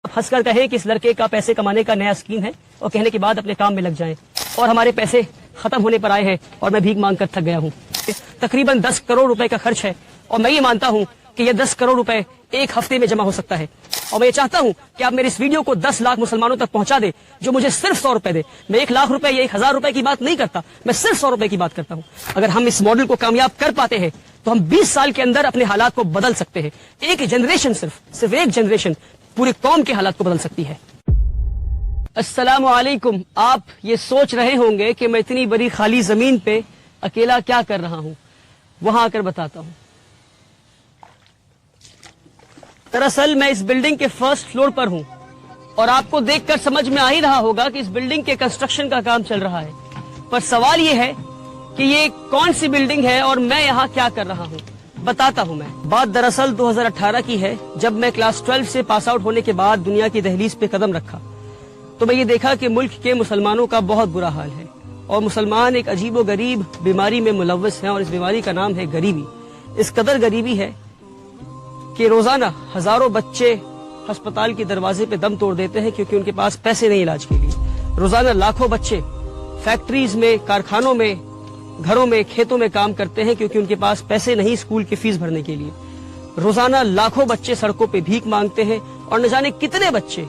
हंस कर कहें कि इस लड़के का पैसे कमाने का नया स्कीम है और कहने के बाद अपने काम में लग जाएं और हमारे पैसे खत्म होने पर आए हैं और मैं भीख मांग कर थक गया हूँ। तकरीबन 10 करोड़ रुपए का खर्च है और मैं ये मानता हूँ कि ये 10 करोड़ रुपए एक हफ्ते में जमा हो सकता है और मैं ये चाहता हूँ कि आप मेरे इस वीडियो को 10 लाख मुसलमानों तक पहुंचा दे जो मुझे सिर्फ 100 रुपए दे। मैं 1 लाख रुपए या 1000 रुपए की बात नहीं करता, मैं सिर्फ 100 रुपए की बात करता हूँ। अगर हम इस मॉडल को कामयाब कर पाते हैं तो हम 20 साल के अंदर अपने हालात को बदल सकते हैं। एक जनरेशन, सिर्फ एक जनरेशन पूरी कौम के हालात को बदल सकती है। अस्सलामु अलैकुम। आप ये सोच रहे होंगे कि मैं इतनी बड़ी खाली जमीन पे अकेला क्या कर रहा हूँ, वहां आकर बताता हूँ। दरअसल मैं इस बिल्डिंग के फर्स्ट फ्लोर पर हूँ और आपको देखकर समझ में आ ही रहा होगा कि इस बिल्डिंग के कंस्ट्रक्शन का काम चल रहा है, पर सवाल ये है कि ये कौन सी बिल्डिंग है और मैं यहाँ क्या कर रहा हूँ। बताता हूँ मैं। बात दरअसल 2018 की है, जब मैं क्लास 12 से पास आउट होने के बाद दुनिया की दहलीज पे कदम रखा तो मैं ये देखा कि मुल्क के मुसलमानों का बहुत बुरा हाल है और मुसलमान एक अजीबो गरीब बीमारी में मुलव्वस हैं और इस बीमारी का नाम है गरीबी। इस कदर गरीबी है कि रोजाना हजारों बच्चे अस्पताल के दरवाजे पे दम तोड़ देते हैं क्योंकि उनके पास पैसे नहीं इलाज के लिए। रोजाना लाखों बच्चे फैक्ट्रीज में, कारखानों में, घरों में, खेतों में काम करते हैं क्योंकि उनके पास पैसे नहीं स्कूल की फीस भरने के लिए। रोजाना लाखों बच्चे सड़कों पे भीख मांगते हैं और न जाने कितने बच्चे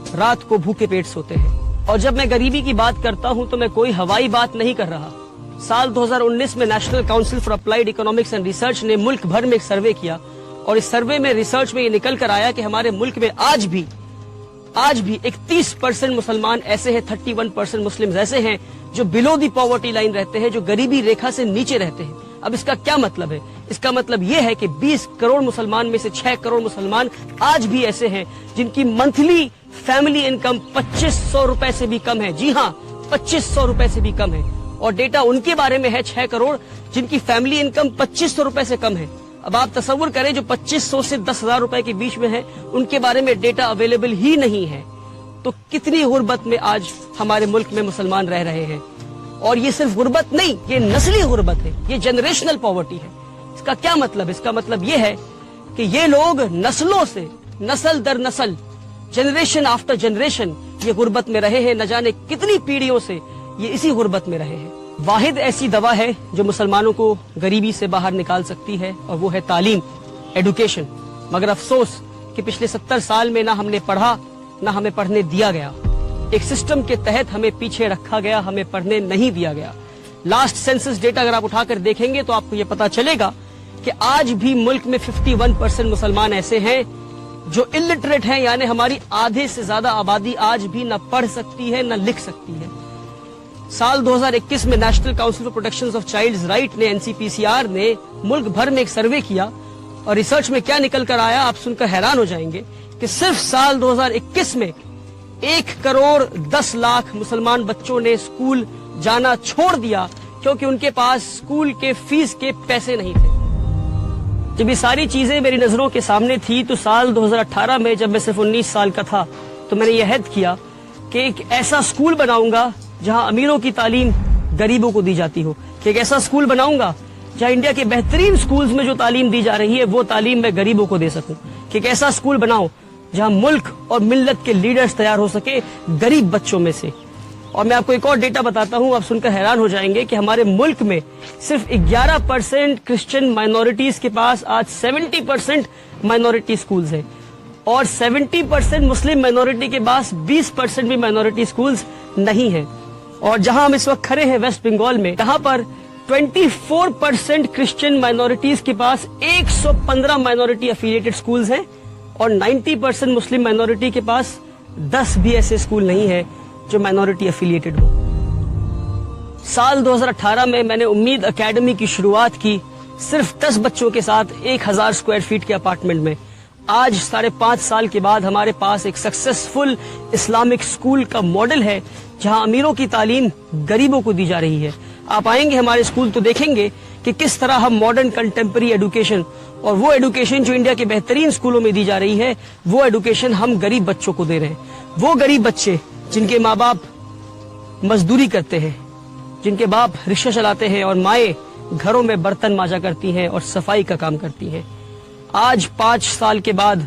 रात को भूखे पेट सोते हैं। और जब मैं गरीबी की बात करता हूं तो मैं कोई हवाई बात नहीं कर रहा। साल 2019 में national council for applied economics and research ने मुल्क भर में एक सर्वे किया और इस सर्वे में, रिसर्च में ये निकल कर आया कि हमारे मुल्क में आज भी 31% मुसलमान ऐसे हैं, 31% मुस्लिम ऐसे हैं जो बिलो दी पॉवर्टी लाइन रहते हैं, जो गरीबी रेखा से नीचे रहते हैं। अब इसका क्या मतलब है? इसका मतलब यह है कि 20 करोड़ मुसलमान में से 6 करोड़ मुसलमान आज भी ऐसे हैं जिनकी मंथली फैमिली इनकम 2500 रुपए से भी कम है। जी हाँ, 2500 रुपए से भी कम है। और डेटा उनके बारे में है 6 करोड़ जिनकी फैमिली इनकम 2500 रुपए से कम है। अब आप तसव्वुर करें, जो 2500 से 10,000 रुपए के बीच में है उनके बारे में डेटा अवेलेबल ही नहीं है। तो कितनी गुर्बत में आज हमारे मुल्क में मुसलमान रह रहे हैं। और ये सिर्फ गुर्बत नहीं, ये नस्ली गुर्बत है, ये जनरेशनल पॉवर्टी है। इसका क्या मतलब? इसका मतलब ये है कि ये लोग नस्लों से, नस्ल दर नस्ल, जनरेशन आफ्टर जनरेशन ये गुर्बत में रहे हैं। न जाने कितनी पीढ़ियों से ये इसी गुर्बत में रहे हैं। वाहिद ऐसी दवा है जो मुसलमानों को गरीबी से बाहर निकाल सकती है और वो है तालीम, एडुकेशन। मगर अफसोस कि पिछले 70 साल में ना हमने पढ़ा, ना हमें पढ़ने दिया गया। एक सिस्टम के तहत हमें पीछे रखा गया, हमें पढ़ने नहीं दिया गया। लास्ट सेंसस डेटा अगर आप उठाकर देखेंगे तो आपको ये पता चलेगा कि आज भी मुल्क में 51% मुसलमान ऐसे हैं जो इलिटरेट हैं, यानी हमारी आधे से ज्यादा आबादी आज भी न पढ़ सकती है न लिख सकती है। साल 2021 में national council for protection of childs right ने, NCPCR ने मुल्क भर में एक सर्वे किया और रिसर्च में क्या निकल कर आया आप सुनकर हैरान हो जाएंगे कि सिर्फ साल 2021 में 1 करोड़ 10 लाख मुसलमान बच्चों ने स्कूल जाना छोड़ दिया क्योंकि उनके पास स्कूल के फीस के पैसे नहीं थे। जब ये सारी चीजें मेरी नजरों के सामने थी तो साल 2018 में, जब मैं सिर्फ 19 साल का था, तो मैंने यह अहद किया कि एक ऐसा स्कूल बनाऊंगा जहां अमीरों की तालीम गरीबों को दी जाती हो, कि एक ऐसा स्कूल बनाऊंगा जहां इंडिया के बेहतरीन स्कूल्स में जो तालीम दी जा रही है वो तालीम मैं गरीबों को दे सकूं, कि एक ऐसा स्कूल बनाऊं जहां मुल्क और मिल्लत के लीडर्स तैयार हो सके गरीब बच्चों में से। और मैं आपको एक और डेटा बताता हूं, आप सुनकर हैरान हो जाएंगे कि हमारे मुल्क में सिर्फ 11% क्रिश्चियन माइनॉरिटीज के पास आज 70% माइनॉरिटी स्कूल्स हैं और 70% मुस्लिम माइनॉरिटी के पास 20% भी माइनॉरिटी स्कूल्स नहीं है। और जहां हम इस वक्त खड़े हैं वेस्ट बंगाल में, यहाँ पर 24% क्रिश्चियन माइनॉरिटीज के पास 115 माइनॉरिटी एफिलिएटेड स्कूल्स हैं और 90% मुस्लिम माइनॉरिटी के पास 10 भी ऐसे स्कूल नहीं है जो माइनॉरिटी एफिलिएटेड हो। साल 2018 में मैंने उम्मीद एकेडमी की शुरुआत की सिर्फ 10 बच्चों के साथ 1000 स्क्वायर फीट के अपार्टमेंट में। आज 5.5 साल के बाद हमारे पास एक सक्सेसफुल इस्लामिक स्कूल का मॉडल है जहां अमीरों की तालीम गरीबों को दी जा रही है। आप आएंगे हमारे स्कूल तो देखेंगे कि किस तरह हम मॉडर्न कंटेम्पररी एडुकेशन, और वो एडुकेशन जो इंडिया के बेहतरीन स्कूलों में दी जा रही है, वो एडुकेशन हम गरीब बच्चों को दे रहे हैं। वो गरीब बच्चे जिनके माँ बाप मजदूरी करते हैं, जिनके बाप रिक्शा चलाते हैं और माएं घरों में बर्तन मांजा करती हैं और सफाई का काम करती हैं, आज 5 साल के बाद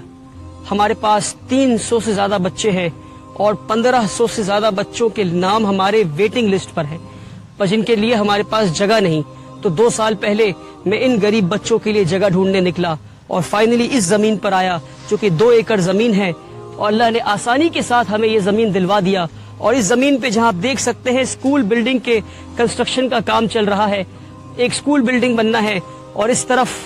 ہمارے پاس 300 سے زیادہ بچے ہیں اور 1500 سے زیادہ بچوں کے نام ہمارے ویٹنگ لسٹ پر ہیں، پر جن کے لیے ہمارے پاس جگہ نہیں. تو 2 سال پہلے میں ان غریب بچوں کے لیے جگہ ڈھونڈنے نکلا اور فائنلی اس زمین پر آیا جو کہ 2 ایکڑ زمین ہے، اور اللہ نے آسانی کے ساتھ ہمیں یہ زمین دلوا دیا. اور اس زمین پہ جہاں آپ دیکھ سکتے ہیں اسکول بلڈنگ کے کنسٹرکشن کا کام چل رہا ہے. ایک اسکول بلڈنگ بننا ہے اور اس طرف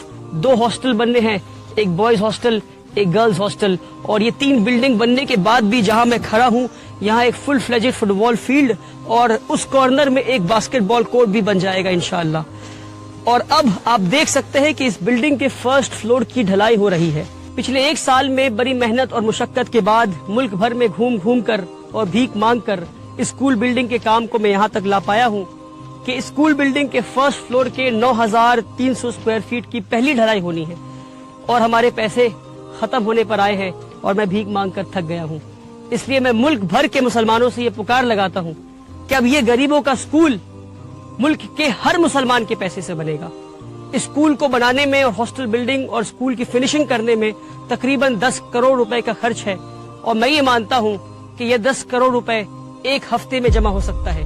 2 ہاسٹل بننے ہیں، ایک بوائز ہاسٹل ایک گرلز ہاسٹل. اور یہ 3 بلڈنگ بننے کے بعد بھی جہاں میں کھڑا ہوں یہاں ایک فل فلیجڈ فٹ بال فیلڈ اور اس کارنر میں ایک باسکٹ بال کورٹ بھی بن جائے گا انشاءاللہ. اور اب آپ دیکھ سکتے ہیں کہ اس بلڈنگ کے فرسٹ فلور کی ڈھلائی ہو رہی ہے. پچھلے 1 سال میں بڑی محنت اور مشقت کے بعد ملک بھر میں گھوم گھوم کر اور بھیک مانگ کر اسکول بلڈنگ کے کام کو میں یہاں تک لا پایا ہوں کہ اسکول بلڈنگ کے فرسٹ فلور کے 9300 اسکوائر فیٹ کی پہلی ڈھلائی ہونی ہے. اور ہمارے پیسے ختم ہونے پر آئے ہیں اور میں بھیک مانگ کر تھک گیا ہوں. اس لیے میں ملک بھر کے مسلمانوں سے یہ پکار لگاتا ہوں کہ اب یہ غریبوں کا اسکول ملک کے ہر مسلمان کے پیسے سے بنے گا. اسکول کو بنانے میں اور ہاسٹل بلڈنگ اور اسکول کی فنیشنگ کرنے میں تقریباً 10 کروڑ روپے کا خرچ ہے، اور میں یہ مانتا ہوں کہ یہ 10 کروڑ روپے ایک ہفتے میں جمع ہو سکتا ہے.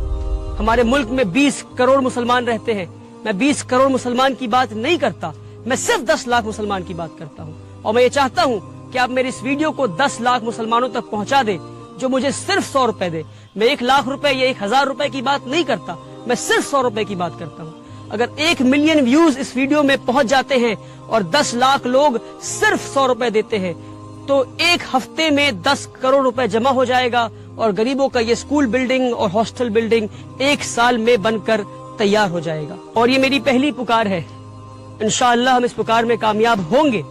ہمارے ملک میں 20 کروڑ مسلمان رہتے ہیں. میں 20 کروڑ مسلمان کی بات نہیں کرتا، میں صرف 10 لاکھ مسلمان کی بات کرتا ہوں. اور میں یہ چاہتا ہوں کہ آپ میری اس ویڈیو کو 10 لاکھ مسلمانوں تک پہنچا دیں جو مجھے صرف 100 روپے دے. میں 1 لاکھ روپے یا 1000 روپے کی بات نہیں کرتا، میں صرف 100 روپے کی بات کرتا ہوں. اگر 1 ملین ویوز اس ویڈیو میں پہنچ جاتے ہیں اور 10 لاکھ لوگ صرف 100 روپے دیتے ہیں تو ایک ہفتے میں 10 کروڑ روپے جمع ہو جائے گا اور غریبوں کا یہ اسکول بلڈنگ اور ہاسٹل بلڈنگ 1 سال میں بن کر تیار ہو جائے گا. اور یہ میری پہلی پکار ہے. انشاءاللہ ہم اس پکار میں کامیاب ہوں گے.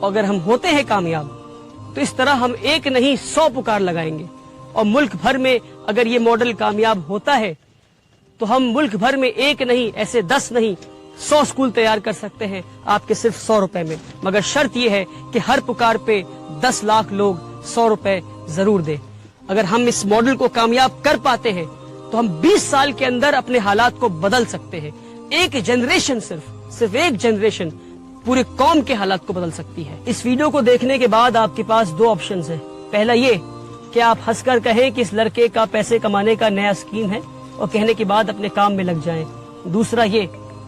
اگر ہم ہوتے ہیں کامیاب تو اس طرح ہم 1 نہیں 100 پکار لگائیں گے. اور ملک بھر میں اگر یہ ماڈل کامیاب ہوتا ہے تو ہم ملک بھر میں 1 نہیں ایسے 10 نہیں 100 اسکول تیار کر سکتے ہیں آپ کے صرف 100 روپے میں. مگر شرط یہ ہے کہ ہر پکار پہ 10 لاکھ لوگ 100 روپے ضرور دیں. اگر ہم اس ماڈل کو کامیاب کر پاتے ہیں تو ہم 20 سال کے اندر اپنے حالات کو بدل سکتے ہیں. ایک جنریشن صرف ایک جنریشن پورے قوم کے حالات کو بدل سکتی ہے. اس ویڈیو کو دیکھنے کے بعد آپ کے پاس 2 آپشنز ہیں. پہلا یہ کہ آپ ہنس کر کہیں کہ اس لڑکے کا پیسے کمانے کا نیا اسکیم ہے اور کہنے کے بعد اپنے کام میں لگ جائیں. دوسرا یہ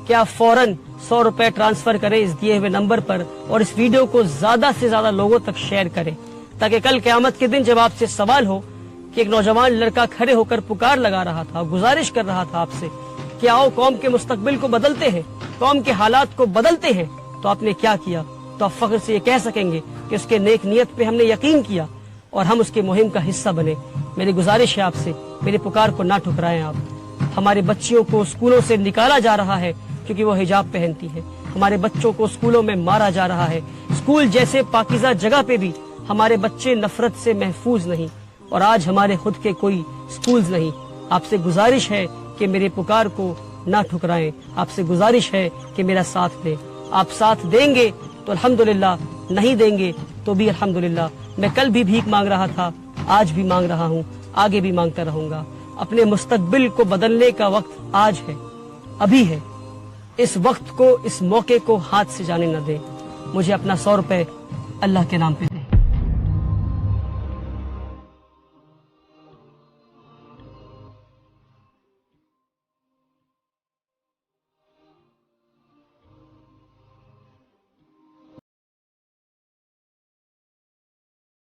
کہ آپ فوراً 100 روپے ٹرانسفر کریں اس دیے ہوئے نمبر پر اور اس ویڈیو کو زیادہ سے زیادہ لوگوں تک شیئر کریں تاکہ کل قیامت کے دن جب آپ سے سوال ہو کہ ایک نوجوان لڑکا کھڑے ہو کر پکار لگا رہا تھا، گزارش کر رہا تھا آپ سے کہ آؤ قوم کے مستقبل کو بدلتے ہیں، قوم کے حالات کو بدلتے ہیں، تو آپ نے کیا کیا، تو آپ فخر سے یہ کہہ سکیں گے کہ اس کے نیک نیت پہ ہم نے یقین کیا اور ہم اس کے مہم کا حصہ بنے. میری گزارش ہے آپ سے، میری پکار کو نہ ٹھکرائیں. آپ ہمارے بچیوں کو اسکولوں سے نکالا جا رہا ہے کیونکہ وہ حجاب پہنتی ہے. ہمارے بچوں کو اسکولوں میں مارا جا رہا ہے. اسکول جیسے پاکیزہ جگہ پہ بھی ہمارے بچے نفرت سے محفوظ نہیں، اور آج ہمارے خود کے کوئی اسکولز نہیں. آپ سے گزارش ہے کہ میرے پکار کو نہ ٹھکرائیں. آپ سے گزارش ہے کہ میرا ساتھ دیں. آپ ساتھ دیں گے تو الحمدللہ، نہیں دیں گے تو بھی الحمدللہ. میں کل بھی بھیک مانگ رہا تھا، آج بھی مانگ رہا ہوں، آگے بھی مانگتا رہوں گا. اپنے مستقبل کو بدلنے کا وقت آج ہے، ابھی ہے. اس وقت کو، اس موقع کو ہاتھ سے جانے نہ دیں. مجھے اپنا 100 روپے اللہ کے نام پہ دیں.